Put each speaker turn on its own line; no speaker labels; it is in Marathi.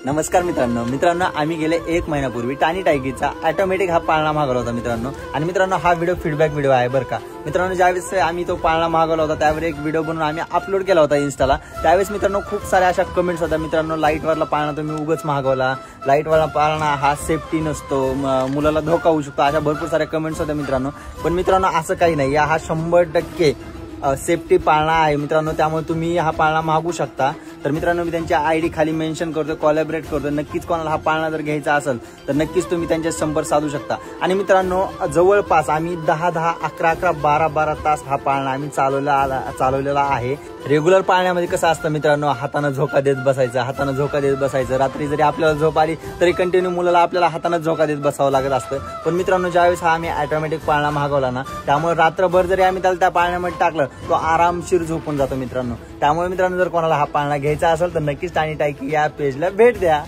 नमस्कार मित्रांनो आम्ही गेले 1 महिन्यापूर्वी टानी टायगीचा ऑटोमॅटिक हा पाळणा मागवला होता मित्रांनो। आणि मित्रांनो हा व्हिडिओ फीडबॅक व्हिडिओ आहे बरं का मित्रांनो। ज्यावेळेस आम्ही तो पाळणा मागवला होता त्यावर एक व्हिडिओ बनवून आम्ही अपलोड केला होता इन्स्टाला। त्यावेळेस मित्रांनो खूप साऱ्या अशा कमेंट्स होत्या मित्रांनो, लाईट वाला पाळणा तुम्ही उगाच मागवला, लाईट वाला पाळणा हा सेफ्टी नसतो, मुलाला धोका होऊ शकतो, अशा भरपूर साऱ्या कमेंट्स होत्या मित्रांनो। पण मित्रांनो असं काही नाही, हा 100% सेफ्टी पाळणा आहे मित्रांनो, त्यामुळे तुम्ही हा पाळणा मागू शकता। तर मित्रांनो मी त्यांच्या आयडी खाली मेन्शन करतो, कोलॅबरेट करतो, नक्कीच कोणाला हा पाळणा जर घ्यायचा असेल तर नक्कीच तुम्ही त्यांच्या संपर्क साधू शकता। आणि मित्रांनो जवळपास आम्ही 10-10, 11-11, 12-12 तास हा पाळणा आम्ही चालवलेला आहे। रेग्युलर पाळण्यामध्ये कसं असतं मित्रांनो, हाताने झोका देत बसायचं, रात्री जरी आपल्याला झोप आली तरी कंटिन्यू मुलाला आपल्याला हाताने झोका देत बसावं लागत असतं। पण मित्रांनो ज्यावेळेस हा आम्ही ऑटोमॅटिक पाळणा मागवला ना, त्यामुळे रात्रभर जरी आम्ही त्याला त्या पाळण्यामध्ये टाकलं तो आरामशीर झोपून जातो मित्रांनो। त्यामुळे मित्रांनो जर कोणाला हा पाळणा घ्यायचा असेल तर नक्कीच टानी टायगी या पेजला भेट द्या।